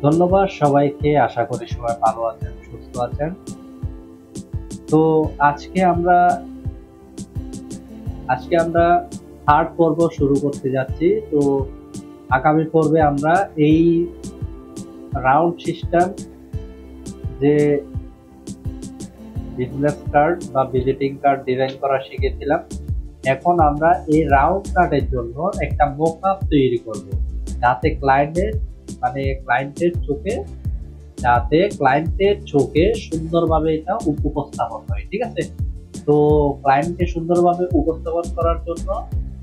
ধন্যবাদ সবাইকে। আশা করি সবাই ভালো আছেন, সুস্থ আছেন। তো আজকে আমরা আজকে আমরা থার্ড পর্ব শুরু করতে যাচ্ছি। তো আগামী পর্বে আমরা এই রাউন্ড সিস্টেম যে বিজনেস কার্ড বা ভিজিটিং কার্ড ডিজাইন করা শিখেছিলাম, এখন আমরা এই রাউন্ড কার্ডের জন্য একটা মকআপ তৈরি করব, যাতে ক্লায়েন্টের চোখে সুন্দরভাবে এটা উপস্থাপন হয়। ঠিক আছে? তো ক্লায়েন্টকে সুন্দরভাবে উপস্থাপন করার জন্য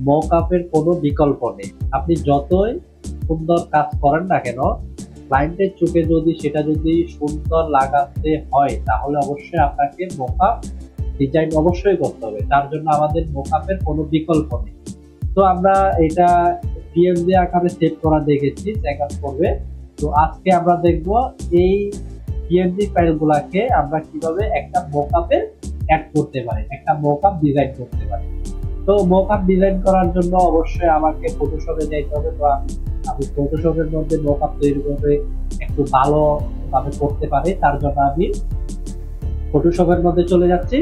মকআপের কোনো বিকল্প নেই। আপনি যতই সুন্দর কাজ করেন না কেন, ক্লায়েন্টের চোখে যদি সুন্দর লাগাতে হয়, তাহলে অবশ্যই আপনাকে মকআপ ডিজাইন অবশ্যই করতে হবে। তার জন্য আমাদের মকআপের কোনো বিকল্প নেই। তো আমরা এটা পিএনজি আকারে সেভ করা দেখেছি সেকেন্ড পর্বে। তো আজকে আমরা দেখব এই পিএনজি ফাইলগুলোকে আমরা কিভাবে একটা মকআপে অ্যাড করতে পারি, একটা মকআপ ডিজাইন করতে পারি। তো মকআপ ডিজাইন করার জন্য অবশ্যই আমাকে ফটোশপে যেতে হবে। তো আমি ফটোশপের মধ্যে মকআপ তৈরি করে একটু ভালোভাবে করতে পারি, তার জন্য আমি ফটোশপের মধ্যে চলে যাচ্ছি।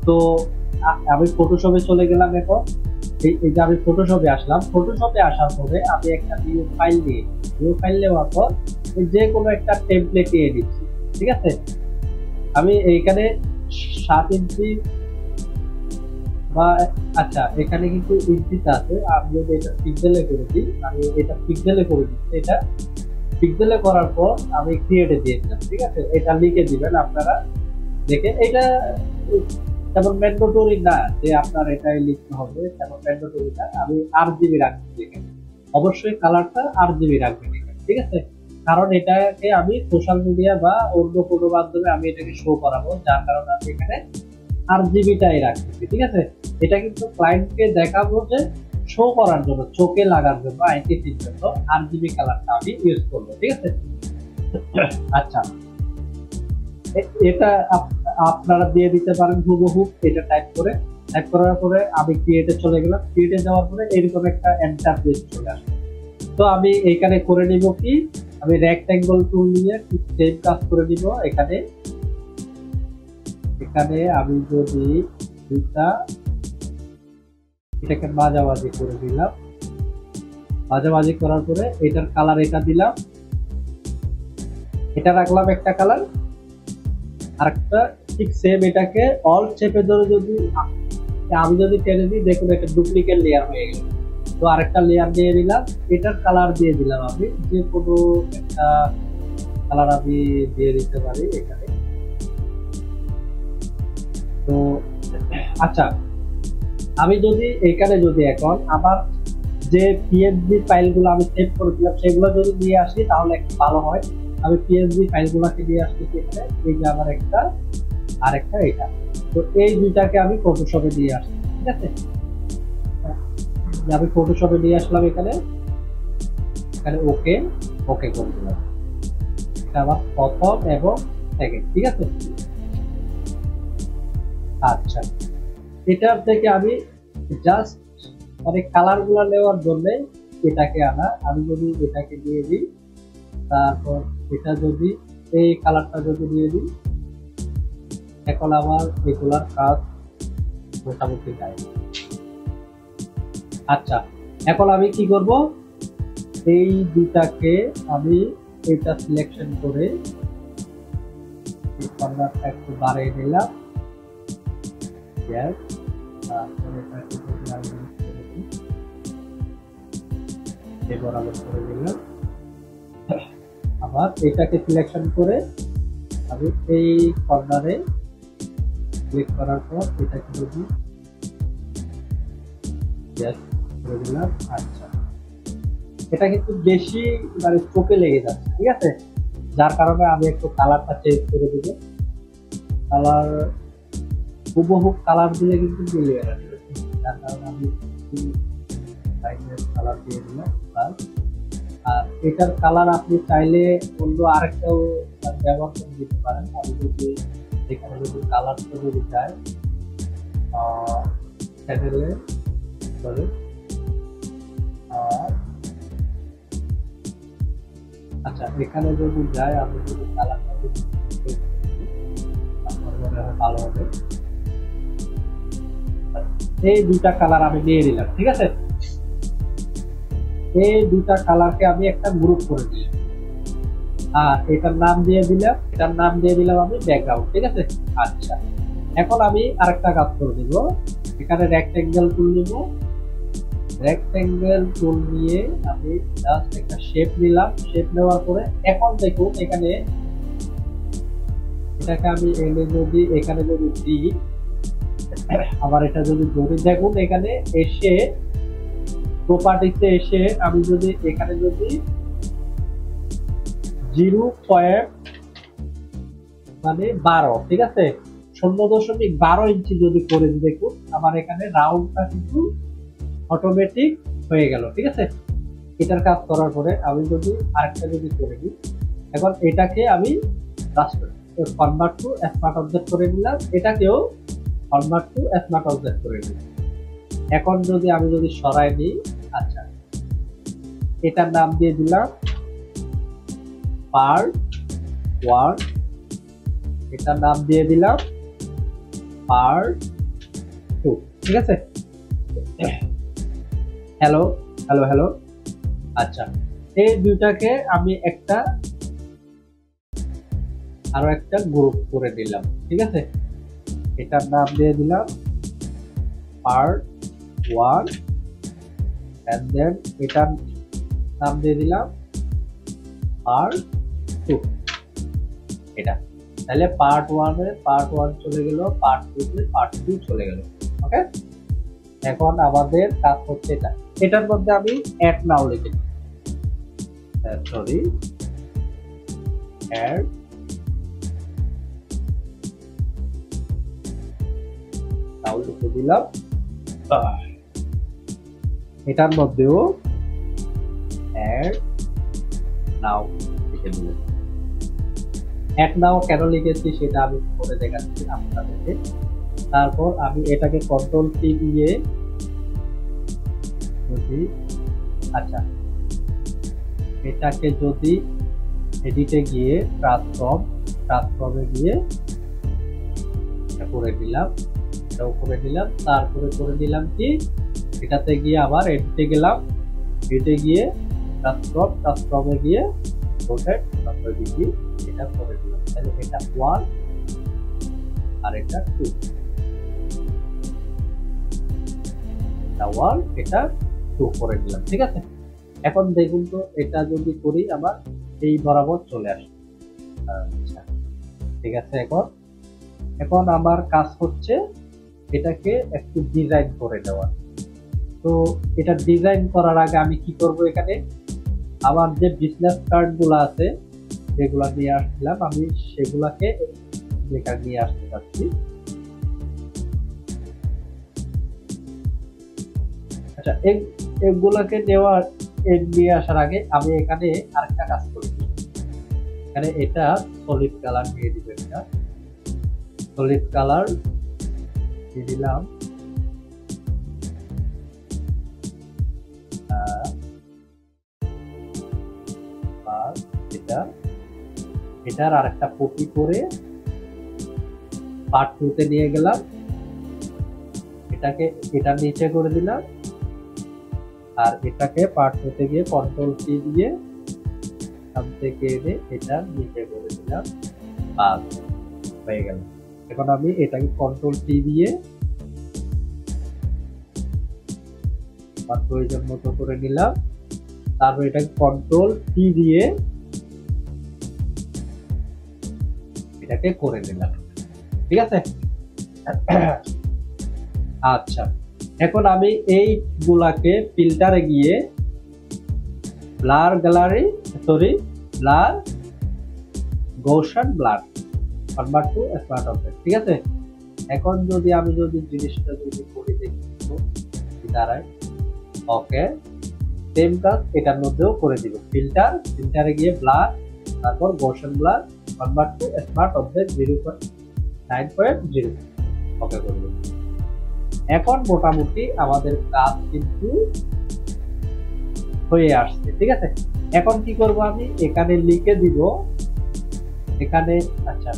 তো আমি ফটোশপে চলে গেলাম। এখন এই যে আমি ফটোশপে আসলাম, ফটোশপে আসার পরে আমি একটা নিউ ফাইল নেওয়ার পর যে কোনো একটা টেমপ্লেট নিয়ে নিচ্ছি। ঠিক আছে? আমি এইখানে 7 ইঞ্চি বা আচ্ছা, এখানে কিন্তু ইঞ্চিতে আছে। আমি যদি এটা পিক্সেলে করে দিই, আমি এটা পিক্সেলে করে দিচ্ছি। এটা পিক্সেলে করার পর আমি ক্রিয়েটে দিয়ে দিলাম। ঠিক আছে? এটা লিখে দিবেন আপনারা দেখে। এটা তেমন ম্যান্ডেটরি না যে আপনার এটাই লিখতে হবে, তেমন ম্যান্ডেটরি না। আমি RGB রাখছি এখানে, অবশ্যই কালারটা RGB রাখবেন এখানে। ঠিক আছে? কারণ এটাকে আমি সোশ্যাল মিডিয়া বা অন্য কোনো মাধ্যমে আমি এটাকে শো করাবো, যার কারণে আমি এখানে RGBটাই রাখতেছি। ঠিক আছে? এটা কিন্তু ক্লায়েন্টকে দেখাবো যে শো করার জন্য, চোখে লাগার জন্য, আইটিসির জন্য RGB কালারটা আমি ইউজ করবো। ঠিক আছে? আচ্ছা, এটা আপনারা দিয়ে দিতে পারেন হুবহু। এটা টাইপ করার পরে আমি ক্রিয়েটে চলে গেলাম। ক্রিয়েটে যাওয়ার পরে এরকম একটা ইন্টারফেস চলে আসবে। তো আমি এখানে করে নিব কি, আমি রেক্ট্যাঙ্গল টুল নিয়ে সেম কাজ করে নিব। এখানে আমি যদি এটাকে মাঝামাঝি করে দিলাম। মাঝামাঝি করার পরে এটার কালার এটা দিলাম, এটা রাখলাম একটা কালার। আরেকটা ঠিক সেম এটাকে অল চেপে ধরে আমি যদি টেনে দিই, দেখুন একটা ডুপ্লিকেট লেয়ার হয়ে গেল। তো আরেকটা লেয়ার দিয়ে দিলাম, এটার কালার দিয়ে দিলাম। আমি যে কোনো একটা কালার আমি দিয়ে দিতে পারি এখানে। তো আচ্ছা, আমি যদি এখানে এখন আমার যে পিএনজি ফাইলগুলো আমি সেভ করে দিলাম সেগুলো যদি নিয়ে আসি, তাহলে একটু ভালো হয়। আমি পিএনজি ফাইলগুলোকে নিয়ে আসতেছি এখানে। এই যে আমার একটা, আরেকটা এটা। তো এই দুইটাকে আমি ফটোশপে দিয়ে আসছি। ঠিক আছে? আমি ফটোশপে নিয়ে আসলাম এখানে। ওকে ওকে করে দিলাম। এটা আমার প্রথম এবং সেকেন্ড। ঠিক আছে? আচ্ছা, এটার থেকে আমি জাস্ট মানে কালার গুলা নেওয়ার জন্য এটাকে আমি যদি এটাকে দিয়ে দিই, তারপর এটা যদি এই কালারটা যদি দিয়ে দিই, এখন আমার এগুলার কাজ মোটামুটি যায়। আচ্ছা, এখন আমি কি করব, এই দুটাকে আমি এটা সিলেকশন করে এই কর্নারটা একটু বাড়িয়ে নিলাম। তারপরে এটাকে যদি আমি বরাবর করে দিলাম। আবার এটাকে সিলেকশন করে আমি এই কর্নারে ক্লিক করার পর এটাকে যদি করে দিলাম। আচ্ছা, এটা কিন্তু বেশি মানে চোখে লেগে যাচ্ছে। ঠিক আছে? যার কারণে আমি একটু কালারটা চেঞ্জ করে দিব। কালার হুবহু কালার দিলে কিন্তু মিলিয়ে যাবে, যার কারণে আমি কালার দিয়ে দিলাম। আর এটার কালার আপনি চাইলে অন্য আরেকটাও ব্যবহার করে দিতে পারেন। আমি যদি এখানে যদি কালারটা যদি চাই চ্যানেলে সরি আচ্ছা, এখানে যদি যাই, আমি যদি কালারটা মনে হয় ভালো হবে। এই দুটা কালার আমি নিয়ে নিলাম, ঠিক আছে। এই দুটা কালারকে আমি একটা গ্রুপ করে দিলাম, আর এটার নাম দিয়ে দিলাম আমি ব্যাকগ্রাউন্ড, ঠিক আছে। আচ্ছা, এখন আমি আরেকটা কাজ করে দিব। এখানে রেক্টেঙ্গেল টুল নিব, রেক্টেঙ্গেল টুল নিয়ে আমি জাস্ট একটা শেপ নিলাম। শেপ নেওয়ার পরে এখন দেখুন এখানে এটাকে আমি এখানে যদি দিই, আবার এটা যদি ধরি, দেখুন এখানে এসে প্রপার্টিতে এসে আমি যদি এখানে যদি 0.12, ঠিক আছে, 0.12 ইঞ্চি যদি করে দিই, দেখুন আমার এখানে রাউন্ডটা কিন্তু অটোমেটিক হয়ে গেল, ঠিক আছে। এটার কাজ করার পরে আমি যদি আরেকটা যদি করে দিই, এখন এটাকে আমি কনভার্ট টু স্মার্ট অবজেক্ট করে নিলাম, এটাকেও কনভার্ট টু স্মার্ট অবজেক্ট করে নিলাম। এখন যদি আমি সরাই নিই, আচ্ছা, এটার নাম দিয়ে দিলাম পার্ট 1, এটার নাম দিয়ে দিলাম পার্ট 2, ঠিক আছে। Hello hello hello. আচ্ছা, এই দুইটাকে আমি আরো একটা গ্রুপ করে দিলাম, ঠিক আছে। এটার নাম দিয়ে দিলাম পার্ট 1, এন্ড দেন এটার নাম দিয়ে দিলাম পার্ট 2। এটা তাহলে পার্ট 1 এ পার্ট 1 চলে গেল, পার্ট 2 তে পার্ট 2 চলে গেল। ওকে, এখন আমাদের কাজ হচ্ছে এটার মধ্যে আমি অ্যাড নাও লিখে দিই, সরি, অ্যাড নাও লিখে দিলাম। এটার মধ্যেও অ্যাড নাও লিখে দিলাম। অ্যাড নাও কেন লিখেছি সেটা আমি পরে দেখাচ্ছি আপনাদেরকে। তারপর আমি এটাকে কন্ট্রোল সি দিয়ে যদি, আচ্ছা, এটাকে যদি এডিটে গিয়ে ট্রান্সফর্মে গিয়ে এটা করে দিলাম, এটাও করে দিলাম। তারপরে করে দিলাম কি, এটাতে গিয়ে আবার এডিটে গেলাম, এডিটে গিয়ে ট্রান্সফর্মে গিয়ে রোটেট 90 ডিগ্রি এটা করে দিলাম। তাহলে এটা 1 আর এটা 2, এটা 1 এটা 2 করে দিলাম, ঠিক আছে। এখন দেখুন তো এটা যদি করি আবার এই বরাবর চলে আসে। আচ্ছা, ঠিক আছে। এখন আমার কাজ হচ্ছে এটাকে একটু ডিজাইন করে দেওয়া। তো এটা ডিজাইন করার আগে আমি কি করব, এখানে আমার যে বিজনেস কার্ড গুলো আছে যেগুলা নিয়ে আসছিলাম, আমি সেগুলাকে এখানে নিয়ে আসতে চাচ্ছি। আচ্ছা, এগুলাকে নিয়ে আসার আগে আমি এখানে আরেকটা কাজ করি। এখানে এটা সলিড কালার দিয়ে দিব, এটা সলিড কালার দিয়ে দিলাম। এটার আরেকটা কপি করে পার্ট 2 তে নিয়ে গেলাম, এটাকে এটার নিচে করে দিলাম, আর এটাকে পার্ট 2 তে গিয়ে কন্ট্রোল সি দিয়ে এখান থেকে এনে এটার নিচে করে দিলাম, বাস হয়ে গেল। এখন আমি এটাকে কন্ট্রোল সি দিয়ে আমার প্রয়োজন মতো করে নিলাম, তারপর এটাকে কন্ট্রোল সি দিয়ে এটাকে করে নিলাম, ঠিক আছে। আচ্ছা, এখন আমি এই গুলাকে ফিল্টারে গিয়ে blur গৌসিয়ান blur convert to smart object, ঠিক আছে। এখন যদি আমি জিনিসটা করি দেখি দাঁড়ায়, ওকে, সেম কাজ এটার মধ্যেও করে দিব। ফিল্টারে গিয়ে ব্লার, তারপর গৌসিয়ান blur convert to smart object 0.9.0, ওকে করে দেব। এখন মোটামুটি আমাদের কাজ কিন্তু হয়ে আসছে, ঠিক আছে। এখন কি করব, আমি এখানে লিখে দিব, এখানে আচ্ছা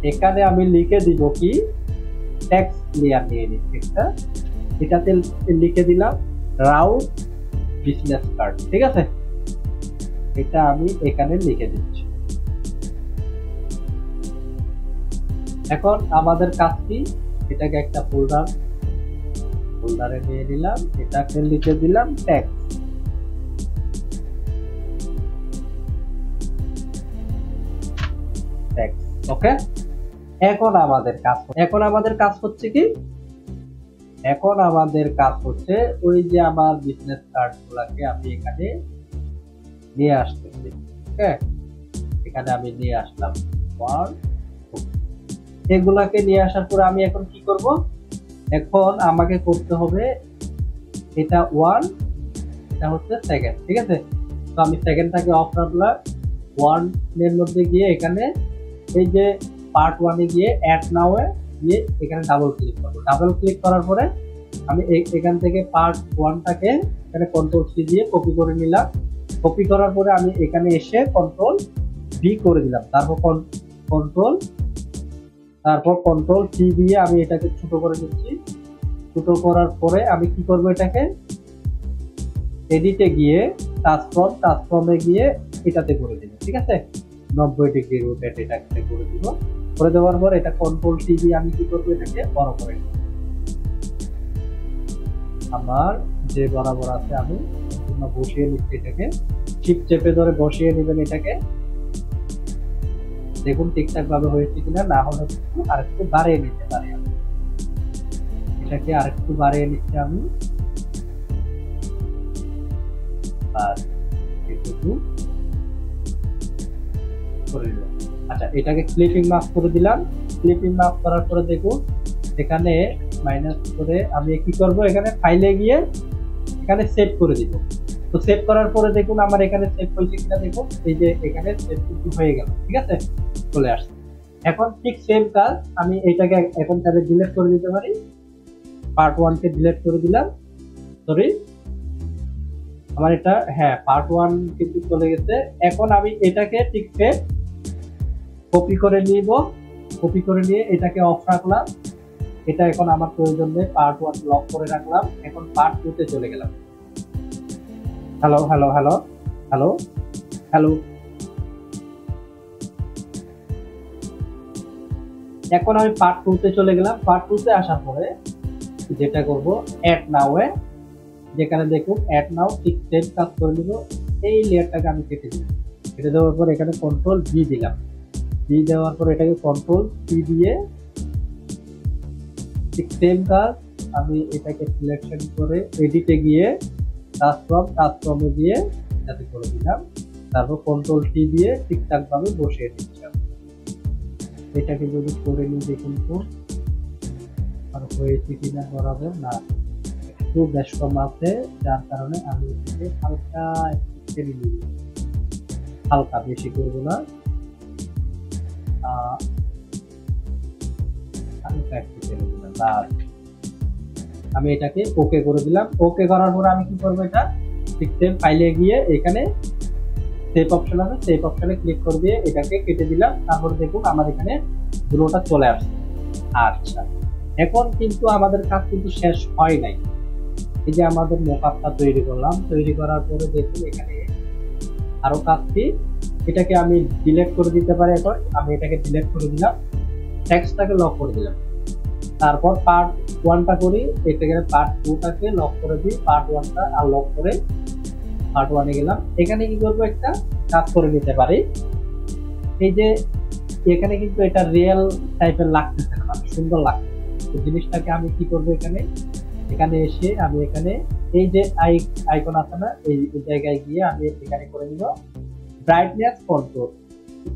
এখানে আমি লিখে দিব কি টেক্সট লেয়ার নিয়ে নিচ্ছি একটা, এটাতে লিখে দিলাম রাউট বিজনেস কার্ড। ঠিক আছে, এটা আমি এখানে লিখে দিচ্ছি। এখন আমাদের কাজ কি, এটাকে একটা ফোল্ডারে নিয়ে নিলাম, এটাকে লিখে দিলাম টেক্সট। ওকে, এখন আমাদের কাজ হচ্ছে কি, এখন আমাদের কাজ হচ্ছে ওই যে আমার বিজনেস কার্ড গুলাকে আমি এখানে নিয়ে আসতেছি। ওকে, এখানে আমি নিয়ে আসলাম, এগুলাকে নিয়ে আসার পরে আমি এখন কি করব, এখন আমাকে করতে হবে এটা 1, এটা হচ্ছে সেকেন্ড। ঠিক আছে, তো আমি সেকেন্ডটাকে অফ রাখলাম, 1 এর মধ্যে গিয়ে এখানে এই যে পার্ট 1 এ গিয়ে অ্যাড নাও এ গিয়ে এখানে ডাবল ক্লিক করব। ডাবল ক্লিক করার পরে আমি এখান থেকে পার্ট 1টাকে এখানে কন্ট্রোল সি দিয়ে কপি করে নিলাম। কপি করার পরে আমি এখানে এসে কন্ট্রোল ভি করে দিলাম, তারপর কন্ট্রোল সি দিয়ে আমি এটাকে ছোট করে দিচ্ছি। ছোট করার পরে আমি কি করব, এটাকে এডিটে গিয়ে ট্রান্সফর্মে গিয়ে এটাতে করে দিব। ঠিক আছে, 90 ডিগ্রি রোটেট এটাকে করে দিব। করে দেওয়ার পর এটা কন্ট্রোল সি দিয়ে আমি কি করব, এটাকে বড় করে নেব। আমার যে বরাবর আছে আমি বসিয়ে নিচ্ছি, এটাকে শিফট চেপে ধরে বসিয়ে নেবেন। এটাকে দেখুন ঠিকঠাক ভাবে হয়েছে কিনা, না হলে আরেকটু বাড়িয়ে নিতে পারি। এটাকে আরেকটু বাড়িয়ে নিচ্ছি আমি, আর একটু করে দিলাম। আচ্ছা, এটাকে ক্লিপিং মার্ক করে দিলাম। ক্লিপিং মার্ক করার পরে দেখুন এখানে মাইনাস করে আমি কি করব, এখানে ফাইলে গিয়ে এখানে সেভ করে দিব। তো সেভ করার পরে দেখুন আমার এখানে সেভ হয়েছে কিনা দেখুন, এই যে এখানে সেভ কিন্তু হয়ে গেল। ঠিক আছে, চলে আসছে। এখন ঠিক সেম কাজ আমি এটাকে এখন তাহলে ডিলিট করে দিতে পারি। পার্ট 1 কে ডিলিট করে দিলাম, সরি আমার এটা, হ্যাঁ পার্ট 1 কিন্তু চলে গেছে। এখন আমি এটাকে ঠিক সেভ কপি করে নিব, কপি করে নিয়ে এটাকে অফ রাখলাম। এটা এখন আমার প্রয়োজন নেই, পার্ট 1 লক করে রাখলাম। এখন পার্ট 2 তে চলে গেলাম। Hello hello hello hello hello এখন আমি পার্ট 2 তে চলে গেলাম। পার্ট 2 তে আসার পরে যেটা করব, অ্যাড নাও এ যেখানে দেখুন অ্যাড নাও ঠিক সেম কাজ করে নিব। এই লেয়ারটাকে আমি কেটে দিলাম। কেটে দেওয়ার পর এখানে কন্ট্রোল ভি দিলাম। ভি দেওয়ার পর এটাকে কন্ট্রোল সি দিয়ে ঠিক সেম কাজ আমি এটাকে সিলেকশন করে এডিটে গিয়ে ট্রান্সফর্মে গিয়ে এটাতে করে দিলাম। তারপর কন্ট্রোল টি দিয়ে ঠিকঠাক ভাবে বসিয়ে দিচ্ছিলাম। এটাকে যদি করে নিই দেখুন তো আর হয়েছে কিনা, বরাবর না, একটু বেশ কম আছে, যার কারণে আমি এটাকে হালকা একটু টেনে নিব। হালকা, বেশি করবো না, হালকা একটু টেনে দিলাম। আমি এটাকে ওকে করে দিলাম। ওকে করার পরে আমি কি করবো, এটা ঠিক সেম ফাইলে গিয়ে এখানে সেভ অপশন আছে, সেভ অপশনে ক্লিক করে দিয়ে এটাকে কেটে দিলাম। তারপর দেখুন আমার এখানে দুটোটা চলে আসছে। আচ্ছা, এখন কিন্তু আমাদের কাজ কিন্তু শেষ হয় নাই। এই যে আমাদের মকআপটা তৈরি করলাম, তৈরি করার পরে দেখুন এখানে আরো কাজটি, এটাকে আমি ডিলিট করে দিতে পারি। এখন আমি এটাকে ডিলিট করে দিলাম, টেক্সটটাকে লক করে দিলাম। তারপর পার্ট 1টা করি, এটাকে পার্ট 2টাকে লক করে দিই, পার্ট 1টা আর লক করে পার্ট 1 এ গেলাম। এখানে কি করবো, একটা কাজ করে নিতে পারি। এই যে এখানে কিন্তু এটা রিয়েল টাইপের লাগতেছে না, সুন্দর লাগছে। তো জিনিসটাকে আমি কি করবো, এখানে এসে আমি এখানে এই যে আইকন আছে না, এই জায়গায় গিয়ে আমি এখানে করে নিব ব্রাইটনেস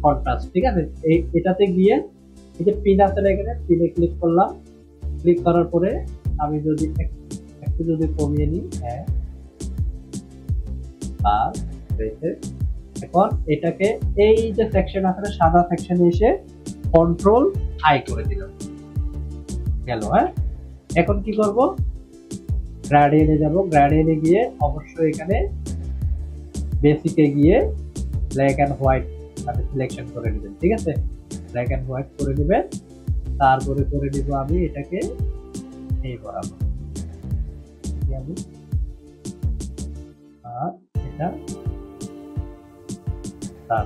কন্ট্রাস্ট। ঠিক আছে, এটাতে গিয়ে এই যে পিন আছে না, এখানে পিনে ক্লিক করলাম। ক্লিক করার পরে আমি যদি একটু যদি কমিয়ে নিই, হ্যাঁ, আর এখন এটাকে এই যে সেকশন আছে সাদা সেকশনে এসে কন্ট্রোল আই করে দিলাম, গেল। হ্যাঁ, এখন কি করব, গ্রেডিয়েন্টে যাব, গ্রেডিয়েন্টে গিয়ে অবশ্যই এখানে বেসিকে গিয়ে ব্ল্যাক এন্ড হোয়াইট আমি সিলেকশন করে নেবেন। ঠিক আছে, ব্ল্যাক এন্ড হোয়াইট করে নেবেন। তারপরে করে দিব আমি এটাকে এই বরাবর, আমি আর এটা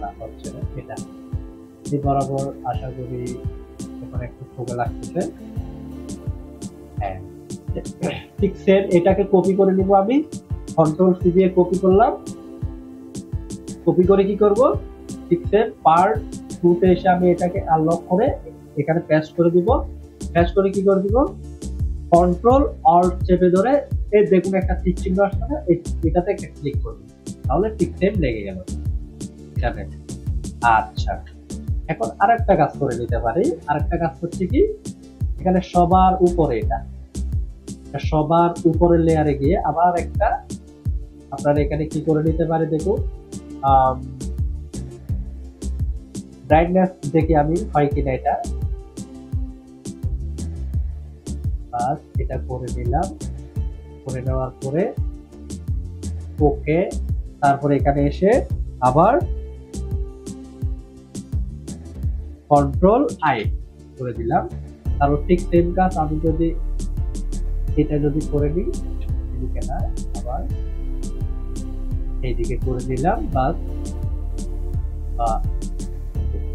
না হচ্ছে না, এটা এই বরাবর আশা করি এখন একটু ছোট লাগতেছে। হ্যাঁ, ঠিক সেম এটাকে কপি করে নিব আমি, কন্ট্রোল সি দিয়ে কপি করলাম। কপি করে কি করব, ঠিক সেম পার্ট 2 তে এসে আমি এটাকে আনলক করে এখানে পেস্ট করে দিব। পেস্ট করে কি করে দিব, কন্ট্রোল অল্ট চেপে ধরে এই দেখুন একটা টিক চিহ্ন আসছে না, এটাতে একটা ক্লিক করব, তাহলে ঠিক সেম লেগে গেল। আচ্ছা, এখন আরেকটা কাজ করে নিতে পারি। আরেকটা কাজ হচ্ছে কি, এখানে সবার উপরে সবার উপরের লেয়ারে গিয়ে আবার একটা আপনারা এখানে কি করে নিতে পারে দেখুন, ব্রাইটনেস দেখি আমি হয় কিনা, এটা করে নিলাম। করে নেওয়ার পরে ওকে, তারপরে এখানে এসে আবার কন্ট্রোল আই করে দিলাম। তারপর ঠিক সেম কাজ আমি যদি এটা যদি করে দিই, এদিকে না আবার এইদিকে করে দিলাম, বাস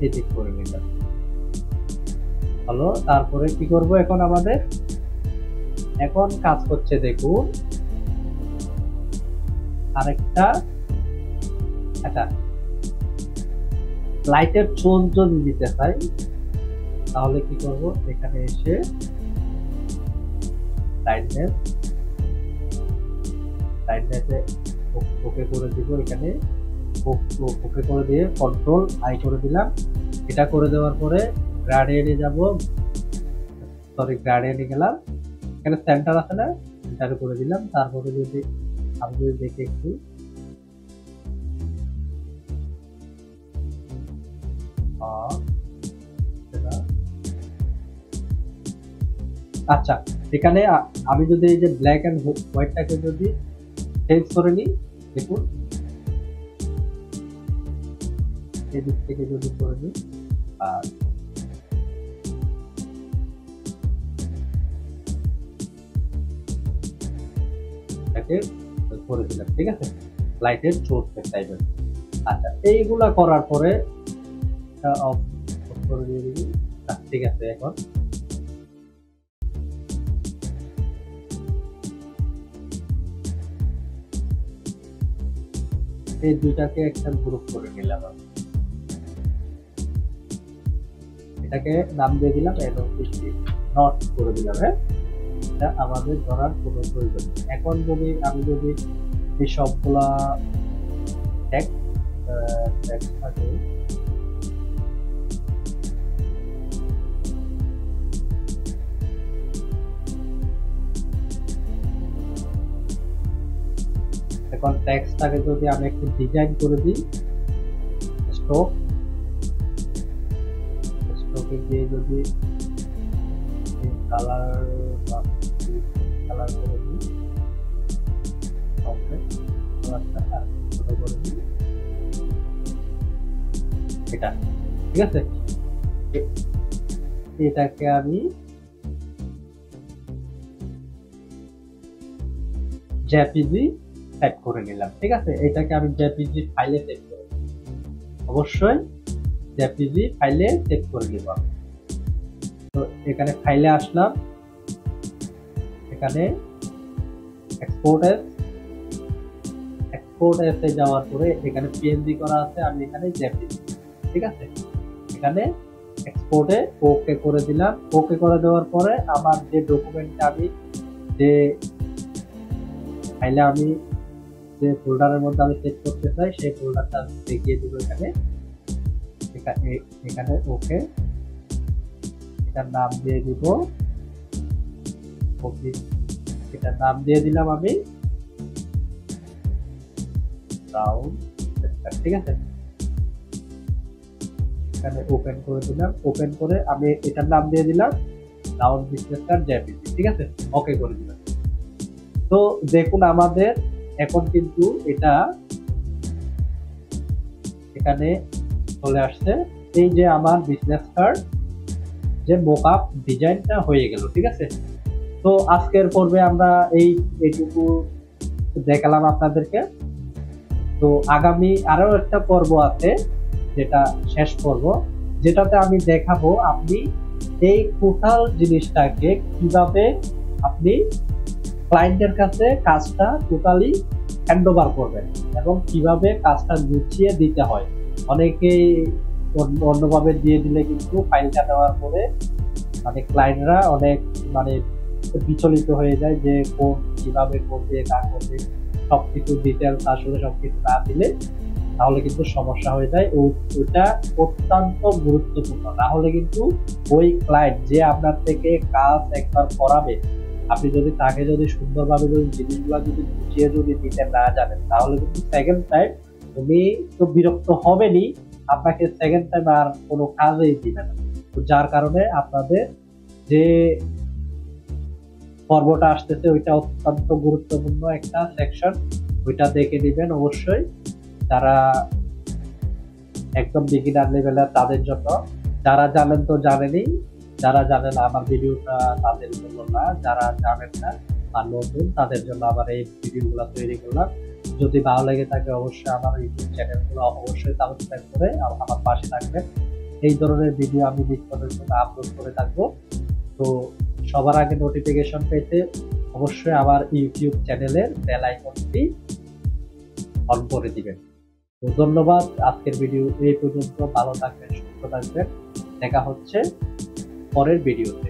এদিক করে নিলাম। হলো, তারপরে কি করব এখন আমাদের এখন কাজ হচ্ছে দেখুন, আরেকটা লাইটের চোন যদি দিতে চাই তাহলে কি করব, এখানে এসে লাইটনেসে ওকে করে দিব, এখানে ওকে করে দিয়ে কন্ট্রোল আই করে দিলাম। এটা করে দেওয়ার পরে গ্রেডিয়েন্টে যাব, গ্রেডিয়েন্টে গেলাম, এখানে সেন্টার আছে না, সেন্টারে করে দিলাম। তারপরে যদি আমি যদি দেখি একটু, আচ্ছা এখানে আমি যদি এই যে ব্ল্যাক এন্ড হোয়াইটটাকে যদি চেঞ্জ করে নিই, দেখুন এই দিক থেকে যদি করে নিই, আর এটাকে করে দিলাম। ঠিক আছে, লাইটের সোর্স টাইপের। আচ্ছা, এইগুলা করার পরে অফ করে দিয়ে দিবি। ঠিক আছে, এখন এই দুইটাকে একটা গ্রুপ করে নিলাম, এটাকে নাম দিয়ে দিলাম নট করে দিলাম। হ্যাঁ, এটা আমাদের ধরার কোনো প্রয়োজন নেই। এখন যদি আমি যদি এই সবগুলা থাকে, এখন টেক্সটটাকে যদি আমি একটু ডিজাইন করে দিই, স্ট্রোকে গিয়ে যদি কালার করে দিই, কালারটা ছোট করে দিই, এটা ঠিক আছে। এটাকে আমি জেপিজি সেট করে নিলাম। ঠিক আছে, এটাকে আমি জেপিজি ফাইলে সেভ করে, অবশ্যই জেপিজি ফাইলে সেভ করে নিব। তো এখানে ফাইলে আসলাম, এখানে এক্সপোর্ট এ যাওয়ার পরে এখানে পিএনজি করা আছে, আমি এখানে জেপিজি। ঠিক আছে, এখানে এক্সপোর্টে ওকে করে দিলাম। ওকে করে দেওয়ার পরে আমার যে ডকুমেন্টটা আমি যে ফাইলে আমি যে ফোল্ডারের মধ্যে আমি সেভ করতে চাই সেই ফোল্ডারটা দেখিয়ে দিব এখানে। এখানে ওকে, এটার নাম দিয়ে দিব, এটার নাম দিয়ে দিলাম আমি ব্রাউন। ঠিক আছে, এখানে ওপেন করে দিলাম। ওপেন করে আমি এটার নাম দিয়ে দিলাম ব্রাউন বিজনেস কার্ড জেপিজি। ঠিক আছে, ওকে করে দিলাম। তো তো দেখুন আমাদের এখন কিন্তু এটা এখানে চলে আসছে। এই যে আমার বিজনেস কার্ড যে মকআপ ডিজাইনটা হয়ে গেল, ঠিক আছে। তো আজকের পর্বে আমরা এইটুকু দেখালাম আপনাদেরকে। তো আগামী আরো একটা পর্ব আছে, যেটা শেষ পর্ব, যেটাতে আমি দেখাবো আপনি এই টোটাল জিনিসটাকে কিভাবে আপনি ক্লায়েন্টের কাছে কাজটা টোটালি হ্যান্ড ওভার করবেন এবং কিভাবে কাজটা গুছিয়ে দিতে হয়। অনেকেই অন্যভাবে দিয়ে দিলে কিন্তু ফাইলটা দেওয়ার পরে মানে ক্লায়েন্টরা অনেক মানে বিচলিত হয়ে যায় যে কোন কিভাবে করবে না করবে, সবকিছু ডিটেলস আসলে সবকিছু না দিলে তাহলে কিন্তু সমস্যা হয়ে যায়। ওটা অত্যন্ত গুরুত্বপূর্ণ, না হলে কিন্তু ওই ক্লায়েন্ট যে আপনার থেকে কাজ একবার করাবে, আপনি যদি তাকে যদি সুন্দরভাবে যদি জিনিসগুলো যদি বুঝিয়ে যদি দিতে না জানেন, তাহলে কিন্তু সেকেন্ড টাইম উনি তো বিরক্ত হবেনই, আপনাকে সেকেন্ড টাইম আর কোনো কাজেই দিবে না। তো যার কারণে আপনাদের যে পর্বটা আসতেছে ওইটা অত্যন্ত গুরুত্বপূর্ণ একটা সেকশন, ওইটা দেখে দিবেন অবশ্যই। যারা একদম বিগিনার লেভেলের তাদের জন্য, যারা জানেন তো জানেনই, যারা জানেন আমার ভিডিওটা তাদের জন্য না, যারা জানেন না আর নতুন তাদের জন্য আমার এই ভিডিওগুলো তৈরি করলাম। যদি ভালো লেগে থাকে অবশ্যই আমার ইউটিউব চ্যানেলগুলো অবশ্যই সাবস্ক্রাইব করে আমার পাশে থাকবেন। এই ধরনের ভিডিও আমি নিত্যদিন আপলোড করে থাকবো। তো সবার আগে নোটিফিকেশন পেতে অবশ্যই আমার ইউটিউব চ্যানেলের বেল আইকনটি অন করে দিবেন। তো ধন্যবাদ, আজকের ভিডিও এই পর্যন্ত। ভালো থাকবেন, সুস্থ থাকবেন, দেখা হচ্ছে পরের ভিডিওতে।